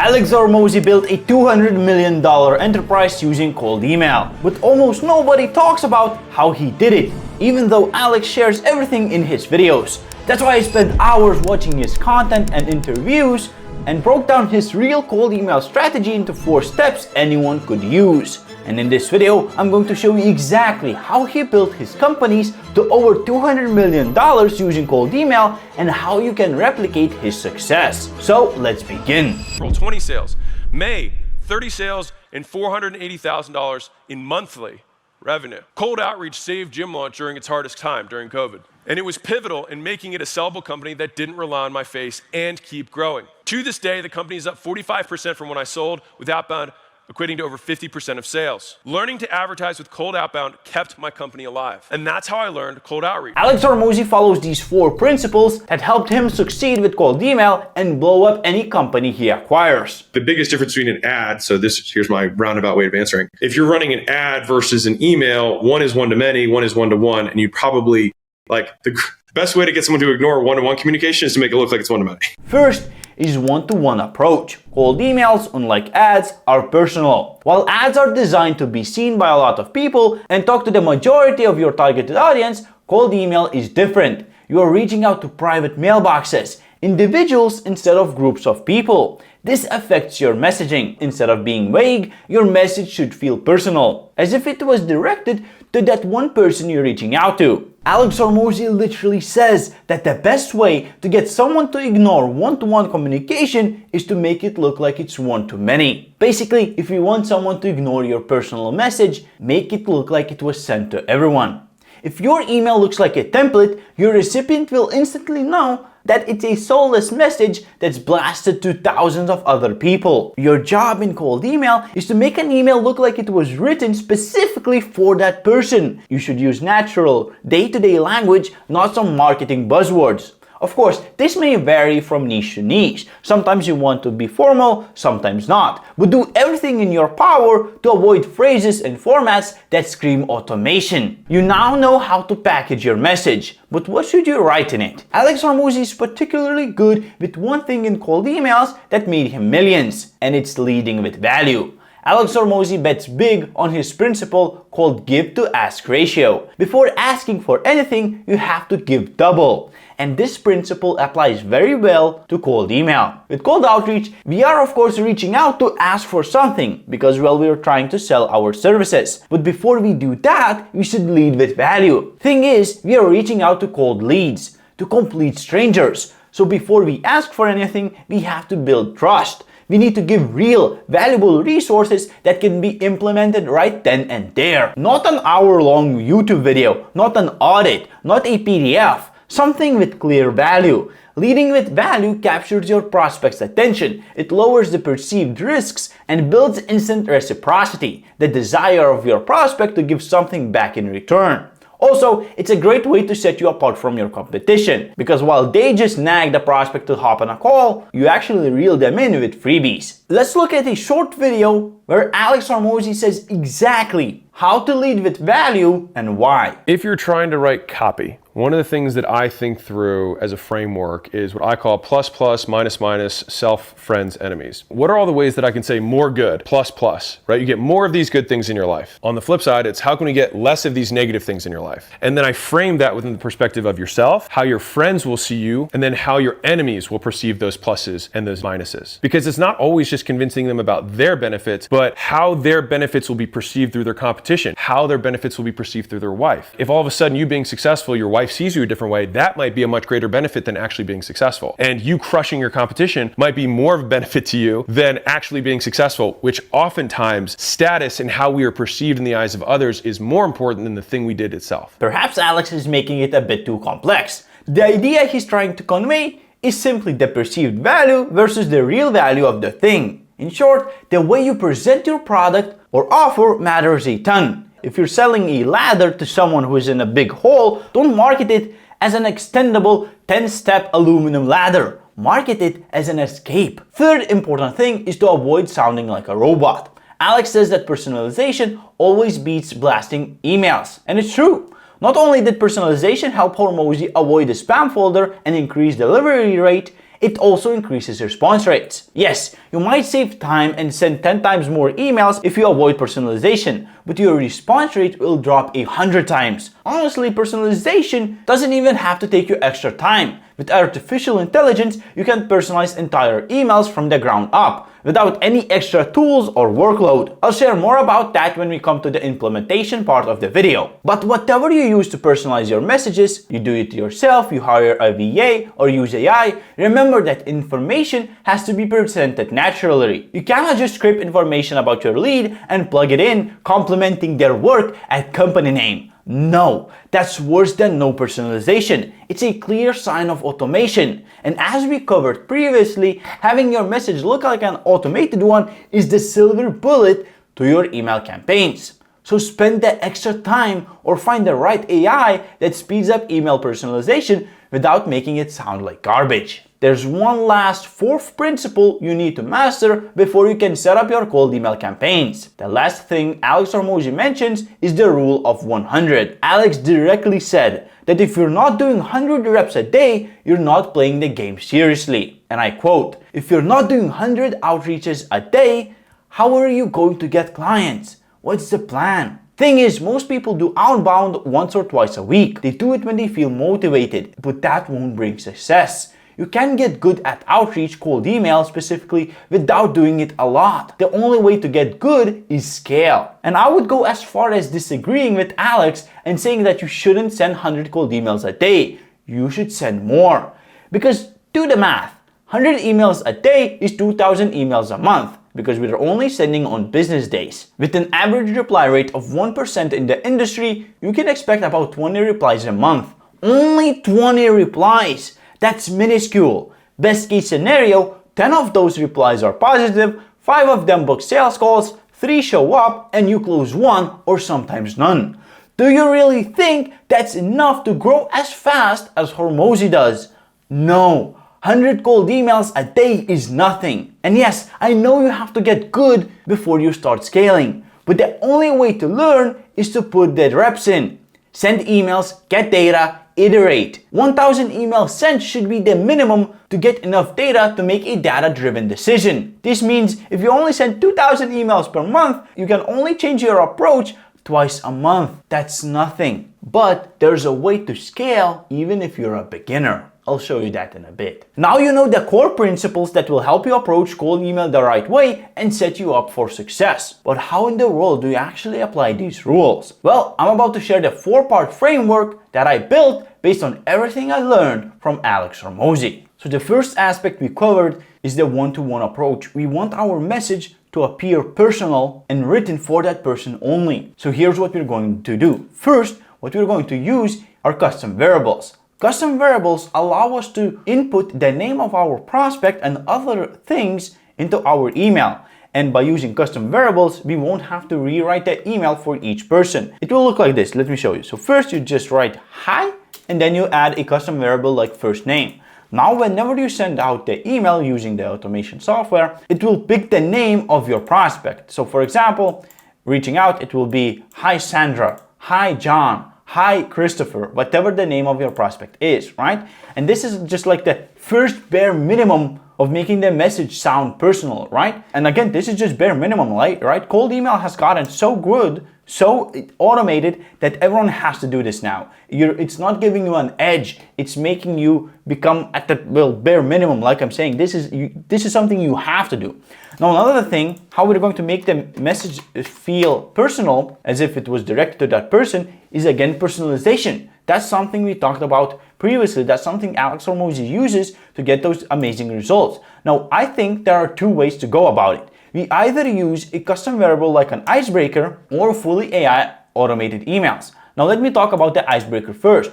Alex Hormozi built a $200 million enterprise using cold email, but almost nobody talks about how he did it, even though Alex shares everything in his videos. That's why I spent hours watching his content and interviews and broke down his real cold email strategy into 4 steps anyone could use. And in this video, I'm going to show you exactly how he built his companies to over $200 million using cold email and how you can replicate his success. So let's begin. Roll 20 sales. May, 30 sales and $480,000 in monthly revenue. Cold outreach saved Gym Launch during its hardest time during COVID. And it was pivotal in making it a sellable company that didn't rely on my face and keep growing. To this day, the company is up 45% from when I sold, with outbound equating to over 50% of sales. Learning to advertise with cold outbound kept my company alive. And that's how I learned cold outreach. Alex Hormozi follows these 4 principles that helped him succeed with cold email and blow up any company he acquires. The biggest difference between an ad, so here's my roundabout way of answering. If you're running an ad versus an email, one is one-to-many, one is one-to-one, and you probably, the best way to get someone to ignore one-to-one communication is to make it look like it's one-to-many. First is one-to-one approach. Cold emails, unlike ads, are personal. While ads are designed to be seen by a lot of people and talk to the majority of your targeted audience, cold email is different. You are reaching out to private mailboxes, individuals instead of groups of people. This affects your messaging. Instead of being vague, your message should feel personal, as if it was directed to that one person you're reaching out to. Alex Hormozi literally says that the best way to get someone to ignore one-to-one communication is to make it look like it's one-to-many. Basically, if you want someone to ignore your personal message, make it look like it was sent to everyone. If your email looks like a template, your recipient will instantly know that it's a soulless message that's blasted to thousands of other people. Your job in cold email is to make an email look like it was written specifically for that person. You should use natural, day-to-day language, not some marketing buzzwords. Of course, this may vary from niche to niche. Sometimes you want to be formal, sometimes not. But do everything in your power to avoid phrases and formats that scream automation. You now know how to package your message, but what should you write in it? Alex Hormozi is particularly good with one thing in cold emails that made him millions, and it's leading with value. Alex Hormozi bets big on his principle called give to ask ratio. Before asking for anything, you have to give double. And this principle applies very well to cold email. With cold outreach, we are of course reaching out to ask for something because, well, we are trying to sell our services. But before we do that, we should lead with value. Thing is, we are reaching out to cold leads, to complete strangers. So before we ask for anything, we have to build trust. We need to give real, valuable resources that can be implemented right then and there. Not an hour-long YouTube video, not an audit, not a PDF. Something with clear value. Leading with value captures your prospect's attention. It lowers the perceived risks and builds instant reciprocity, the desire of your prospect to give something back in return. Also, it's a great way to set you apart from your competition, because while they just nag the prospect to hop on a call, you actually reel them in with freebies. Let's look at a short video where Alex Hormozi says exactly how to lead with value and why. If you're trying to write copy, one of the things that I think through as a framework is what I call plus, plus, minus, minus, self, friends, enemies. What are all the ways that I can say more good, plus, plus, right? You get more of these good things in your life. On the flip side, it's how can we get less of these negative things in your life? And then I frame that within the perspective of yourself, how your friends will see you, and then how your enemies will perceive those pluses and those minuses. Because it's not always just convincing them about their benefits, but how their benefits will be perceived through their competition, how their benefits will be perceived through their wife. If all of a sudden you being successful, your wife sees you a different way, that might be a much greater benefit than actually being successful. And you crushing your competition might be more of a benefit to you than actually being successful, which oftentimes status and how we are perceived in the eyes of others is more important than the thing we did itself. Perhaps Alex is making it a bit too complex. The idea he's trying to convey is simply the perceived value versus the real value of the thing. In short, the way you present your product or offer matters a ton. If you're selling a ladder to someone who is in a big hole, don't market it as an extendable 10-step aluminum ladder. Market it as an escape. Third important thing is to avoid sounding like a robot. Alex says that personalization always beats blasting emails. And it's true. Not only did personalization help Hormozi avoid the spam folder and increase delivery rate, It also increases response rates. Yes, you might save time and send 10 times more emails if you avoid personalization, but your response rate will drop 100 times. Honestly, personalization doesn't even have to take you extra time. With artificial intelligence, you can personalize entire emails from the ground up, without any extra tools or workload. I'll share more about that when we come to the implementation part of the video. But whatever you use to personalize your messages, you do it yourself, you hire a VA, or use AI, remember that information has to be presented naturally. You cannot just scrape information about your lead and plug it in, complementing their work at company name. No, that's worse than no personalization. It's a clear sign of automation. And as we covered previously, having your message look like an automated one is the silver bullet to your email campaigns. So spend the extra time or find the right AI that speeds up email personalization without making it sound like garbage. There's one last fourth principle you need to master before you can set up your cold email campaigns. The last thing Alex Hormozi mentions is the rule of 100. Alex directly said that if you're not doing 100 reps a day, you're not playing the game seriously. And I quote, "If you're not doing 100 outreaches a day, how are you going to get clients? What's the plan?" Thing is, most people do outbound once or twice a week. They do it when they feel motivated, but that won't bring success. You can get good at outreach, cold email specifically, without doing it a lot. The only way to get good is scale. And I would go as far as disagreeing with Alex and saying that you shouldn't send 100 cold emails a day. You should send more. Because do the math. 100 emails a day is 2,000 emails a month, because we're only sending on business days. With an average reply rate of 1% in the industry, you can expect about 20 replies a month. Only 20 replies! That's minuscule. Best case scenario, 10 of those replies are positive, 5 of them book sales calls, 3 show up, and you close 1 or sometimes none. Do you really think that's enough to grow as fast as Hormozi does? No. 100 cold emails a day is nothing. And yes, I know you have to get good before you start scaling, but the only way to learn is to put the reps in. Send emails, get data, iterate. 1,000 emails sent should be the minimum to get enough data to make a data-driven decision. This means if you only send 2,000 emails per month, you can only change your approach twice a month. That's nothing. But there's a way to scale even if you're a beginner. I'll show you that in a bit. Now you know the core principles that will help you approach cold email the right way and set you up for success. But how in the world do you actually apply these rules? Well, I'm about to share the 4-part framework that I built based on everything I learned from Alex Hormozi. So the first aspect we covered is the one-to-one approach. We want our message to appear personal and written for that person only. So here's what we're going to do. First, what we're going to use are custom variables. Custom variables allow us to input the name of our prospect and other things into our email. And by using custom variables, we won't have to rewrite the email for each person. It will look like this. Let me show you. So first you just write hi, and then you add a custom variable like first name. Now, whenever you send out the email using the automation software, it will pick the name of your prospect. So for example, reaching out, it will be hi Sandra, hi John, hi Christopher, whatever the name of your prospect is, right? And this is just like the first bare minimum of making the message sound personal, right? And again, this is just bare minimum, right? Cold email has gotten so good, so automated that everyone has to do this now. It's not giving you an edge. It's making you become at the bare minimum. Like I'm saying, this is something you have to do. Now, another thing, how we're going to make the message feel personal, as if it was directed to that person, is again personalization. That's something we talked about previously. That's something Alex Hormozi uses to get those amazing results. Now, I think there are 2 ways to go about it. We either use a custom variable like an icebreaker or fully AI automated emails. Now, let me talk about the icebreaker first.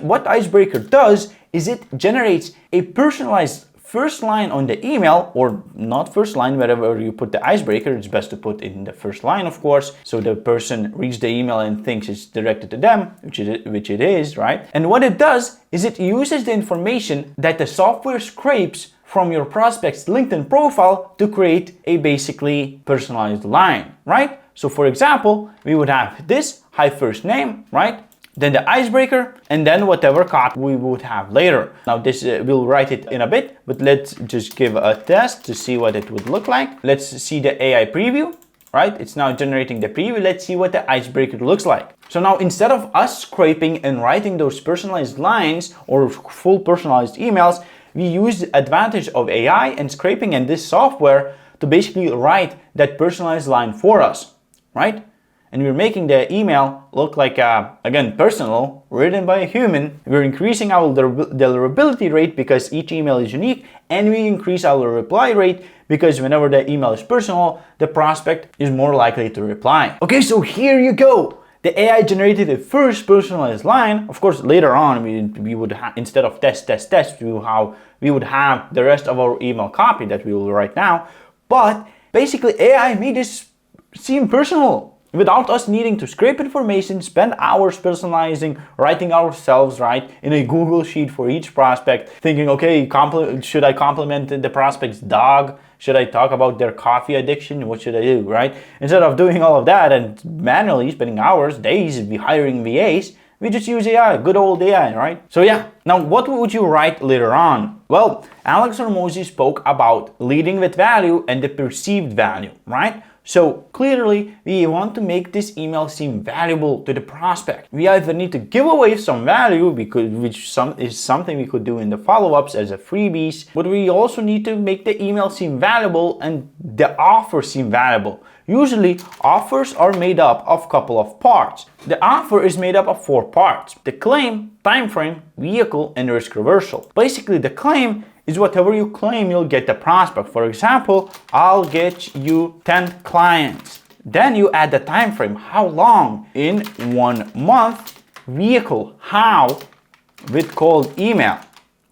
What icebreaker does is it generates a personalized first line on the email, or not first line, wherever you put the icebreaker, it's best to put in the first line, of course, so the person reads the email and thinks it's directed to them, which it is, right? And what it does is it uses the information that the software scrapes from your prospect's LinkedIn profile to create a basically personalized line, right? So for example, we would have this, hi first name, right? then the icebreaker, and then whatever copy we would have later. Now this, we'll write it in a bit, but let's just give a test to see what it would look like. Let's see the AI preview, right? It's now generating the preview. Let's see what the icebreaker looks like. So now instead of us scraping and writing those personalized lines or full personalized emails, we use the advantage of AI and scraping and this software to basically write that personalized line for us, right? And we're making the email look like, again, personal, written by a human. We're increasing our deliverability rate because each email is unique, and we increase our reply rate because whenever the email is personal, the prospect is more likely to reply. Okay, so here you go. The AI generated the first personalized line. Of course, later on, we would instead of test, we would have the rest of our email copy that we will write now. But basically, AI made this seem personal without us needing to scrape information, spend hours personalizing, writing ourselves, right, in a Google sheet for each prospect, thinking, okay, should I compliment the prospect's dog? Should I talk about their coffee addiction? What should I do, right? Instead of doing all of that and manually spending hours, days, hiring VAs, we just use AI, good old AI, right? So yeah, now what would you write later on? Well, Alex Hormozi spoke about leading with value and the perceived value, right? So clearly, we want to make this email seem valuable to the prospect. We either need to give away some value, which is something we could do in the follow-ups as a freebies, but we also need to make the email seem valuable and the offer seem valuable. Usually, offers are made up of a couple of parts. The offer is made up of 4 parts: the claim, time frame, vehicle, and risk reversal. Basically, the claim is whatever you claim you'll get the prospect. For example, I'll get you 10 clients. Then you add the time frame, how long? In 1 month. Vehicle, how? With cold email,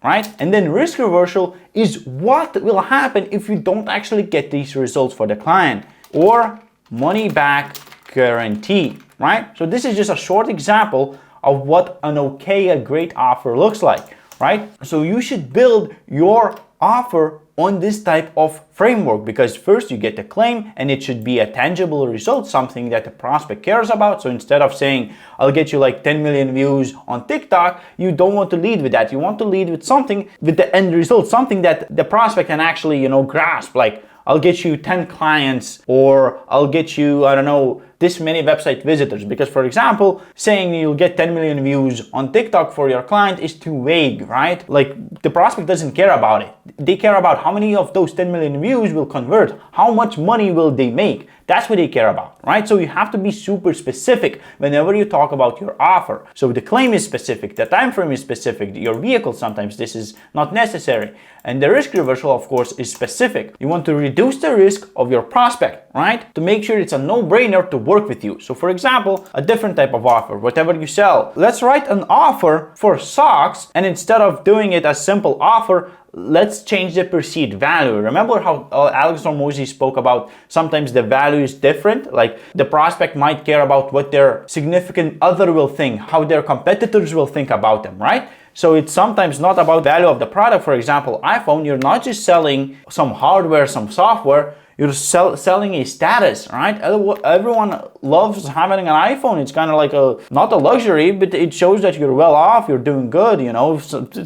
right? And then risk reversal is what will happen if you don't actually get these results for the client, or money back guarantee, right? So this is just a short example of what a great offer looks like, right? So you should build your offer on this type of framework, because first you get the claim and it should be a tangible result, something that the prospect cares about. So instead of saying, I'll get you like 10 million views on TikTok, you don't want to lead with that. You want to lead with something, with the end result, something that the prospect can actually, grasp, like, I'll get you 10 clients, or I'll get you, I don't know, this many website visitors. Because for example, saying you'll get 10 million views on TikTok for your client is too vague, right? Like, the prospect doesn't care about it. They care about how many of those 10 million views will convert, how much money will they make. That's what they care about, right? So you have to be super specific whenever you talk about your offer. So the claim is specific, the time frame is specific, your vehicle, sometimes this is not necessary. And the risk reversal, of course, is specific. You want to reduce the risk of your prospect, right? To make sure it's a no-brainer to work with you. So for example, a different type of offer, whatever you sell. Let's write an offer for socks, and instead of doing it as simple offer, let's change the perceived value. Remember how Alex Hormozi spoke about sometimes the value is different? Like, the prospect might care about what their significant other will think, how their competitors will think about them, right? So it's sometimes not about value of the product. For example, iPhone, you're not just selling some hardware, some software, you're selling a status, right? Everyone loves having an iPhone. It's kind of like not a luxury, but it shows that you're well off, you're doing good,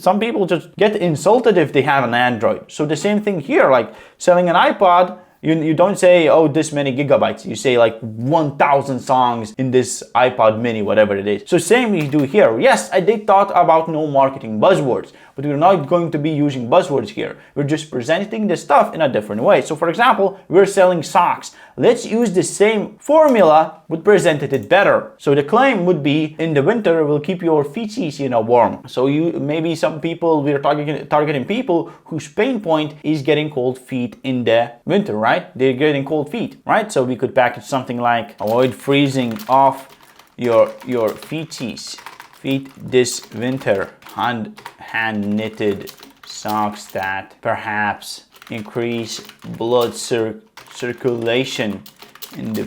Some people just get insulted if they have an Android. So the same thing here, like selling an iPod, you don't say, oh, this many gigabytes. You say like 1,000 songs in this iPod mini, whatever it is. So same we do here. Yes, I did thought about no marketing buzzwords, but we're not going to be using buzzwords here. We're just presenting the stuff in a different way. So for example, we're selling socks. Let's use the same formula, but presented it better. So the claim would be, in the winter, will keep your feetsies, warm. So maybe some people, we're targeting people whose pain point is getting cold feet in the winter, right? They're getting cold feet, right? So we could package something like, avoid freezing off your feetsies this winter. Hand knitted socks that perhaps increase blood circulation in the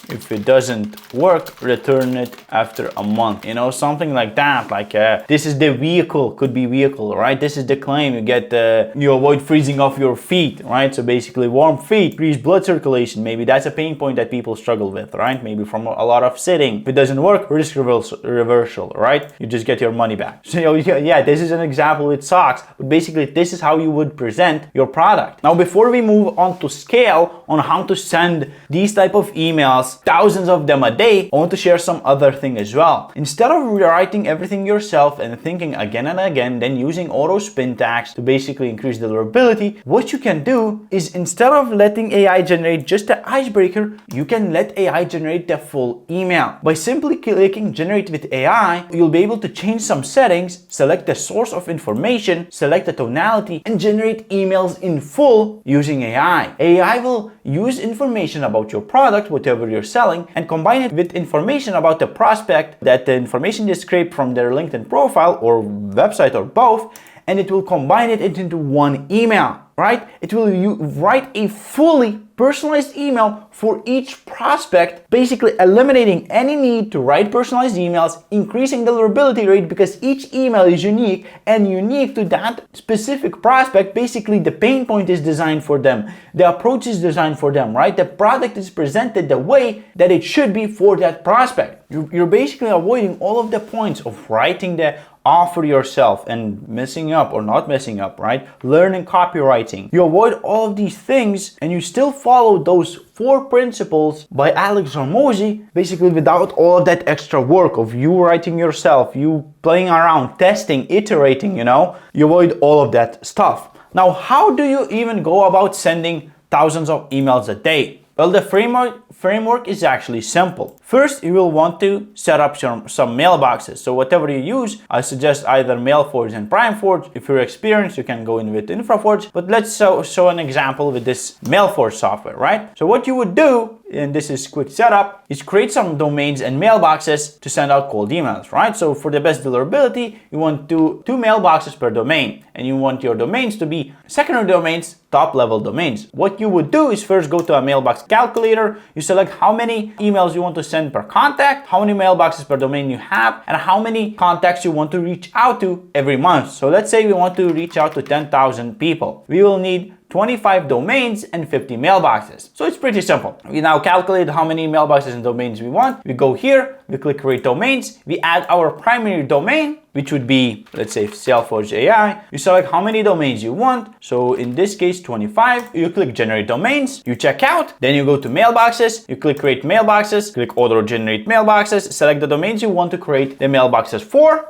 If it doesn't work, return it after a month. You know, something like that. Like this is the vehicle, could be vehicle, right? This is the claim. You get you avoid freezing off your feet, right? So basically, warm feet, increase blood circulation. Maybe that's a pain point that people struggle with, right? Maybe from a lot of sitting. If it doesn't work, risk reversal, right? You just get your money back. So yeah, this is an example with socks, but basically this is how you would present your product. Now, before we move on to scale on how to send these type of emails, thousands of them a day, I want to share some other thing as well. Instead of writing everything yourself and thinking again and again, then using auto spin tags to basically increase deliverability, what you can do is, instead of letting AI generate just the icebreaker, you can let AI generate the full email. By simply clicking generate with AI, you'll be able to change some settings, select the source of information, select the tonality, and generate emails in full using AI. AI will use information about your product, whatever you're selling, and combine it with information about the prospect, that the information is scraped from their LinkedIn profile or website or both, and it will combine it into one email, right? It will write a fully personalized email for each prospect, basically eliminating any need to write personalized emails, increasing the deliverability rate because each email is unique and unique to that specific prospect. Basically, the pain point is designed for them. The approach is designed for them, right? The product is presented the way that it should be for that prospect. You're basically avoiding all of the points of writing the offer yourself and messing up or not messing up, right? Learning copywriting. You avoid all of these things and you still follow those 4 principles by Alex Hormozi, basically without all of that extra work of you writing yourself, you playing around, testing, iterating, you know? You avoid all of that stuff. Now, how do you even go about sending thousands of emails a day? Well, the framework is actually simple. First, you will want to set up some mailboxes. So whatever you use, I suggest either MailForge and PrimeForge. If you're experienced, you can go in with InfraForge. But let's show an example with this MailForge software, right? So what you would do, and this is quick setup, is create some domains and mailboxes to send out cold emails, right? So for the best deliverability, you want two mailboxes per domain, and you want your domains to be secondary domains, top level domains. What you would do is first go to a mailbox calculator. You select how many emails you want to send per contact, how many mailboxes per domain you have, and how many contacts you want to reach out to every month. So let's say we want to reach out to 10,000 people. We will need 25 domains and 50 mailboxes. So it's pretty simple. We now calculate how many mailboxes and domains we want. We go here, we click create domains. We add our primary domain, which would be, let's say, Salesforge.ai. You select how many domains you want. So in this case, 25. You click generate domains. You check out. Then you go to mailboxes. You click create mailboxes. Click auto generate mailboxes. Select the domains you want to create the mailboxes for.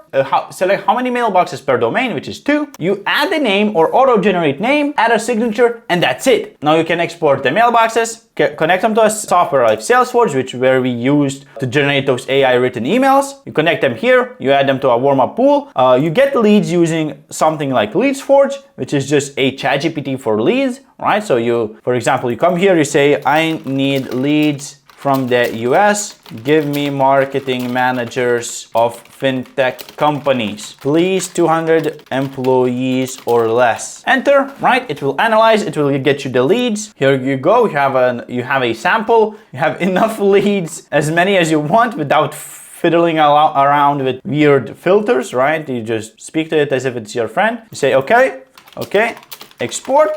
Select how many mailboxes per domain, which is 2. You add the name or auto generate name, add a signature, and that's it. Now you can export the mailboxes, connect them to a software like Salesforge, where we used to generate those AI written emails. You connect them here, you add them to a warm-up pool. You get leads using something like LeadsForge, which is just a ChatGPT for leads, right? So you, for example, you come here, you say, I need leads from the US, give me marketing managers of fintech companies. Please, 200 employees or less. Enter, right? It will analyze, it will get you the leads. Here you go, you have a sample, you have enough leads, as many as you want without fiddling around with weird filters, right? You just speak to it as if it's your friend. You say, okay, export.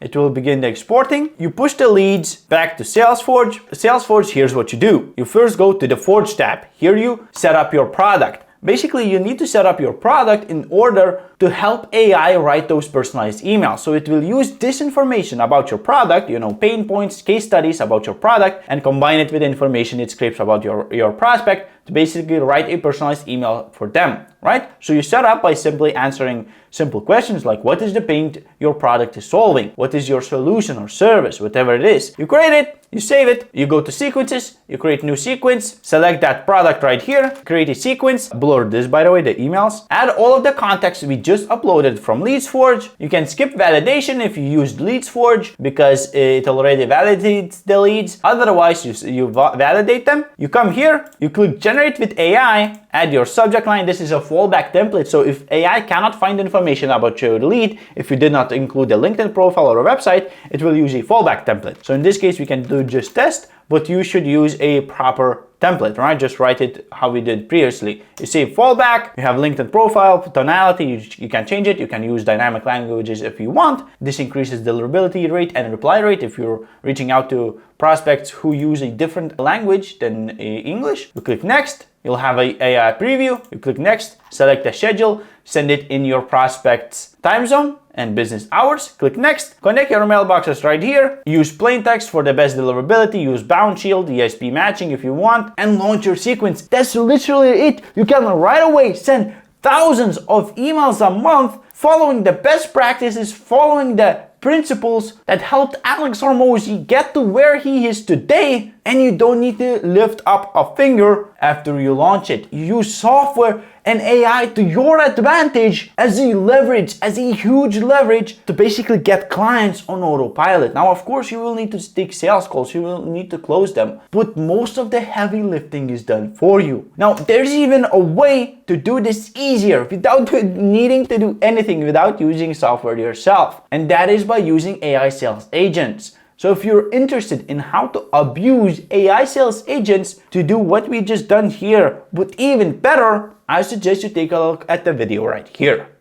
It will begin the exporting. You push the leads back to Salesforge. Salesforge, here's what you do. You first go to the Forge tab. Here you set up your product. Basically, you need to set up your product in order to help AI write those personalized emails. So it will use this information about your product, pain points, case studies about your product, and combine it with information it scrapes about your prospect to basically write a personalized email for them, right? So you set up by simply answering simple questions like, what is the pain your product is solving? What is your solution or service, whatever it is? You create it, you save it, you go to sequences, you create new sequence, select that product right here, create a sequence, blur this, by the way, the emails, add all of the context we just uploaded from LeadsForge. You can skip validation if you used LeadsForge because it already validates the leads. Otherwise, you validate them. You come here, you click generate with AI, add your subject line. This is a fallback template. So if AI cannot find information information about your lead. If you did not include a LinkedIn profile or a website, it will use a fallback template. So in this case, we can do just test, but you should use a proper template, right? Just write it how we did previously. You say fallback, you have LinkedIn profile, tonality, you can change it. You can use dynamic languages if you want. This increases deliverability rate and reply rate if you're reaching out to prospects who use a different language than English. You click next, you'll have an AI preview. You click next, select a schedule, send it in your prospect's time zone and business hours. Click next, connect your mailboxes right here, use plain text for the best deliverability, use bound shield, ESP matching if you want, and launch your sequence. That's literally it. You can right away send thousands of emails a month following the best practices, following the principles that helped Alex Hormozi get to where he is today, and you don't need to lift up a finger after you launch it. You use software and AI to your advantage as a leverage, as a huge leverage to basically get clients on autopilot. Now, of course, you will need to take sales calls, you will need to close them, but most of the heavy lifting is done for you. Now, there's even a way to do this easier without needing to do anything, without using software yourself, and that is by using AI sales agents. So if you're interested in how to abuse AI sales agents to do what we just done here, but even better, I suggest you take a look at the video right here.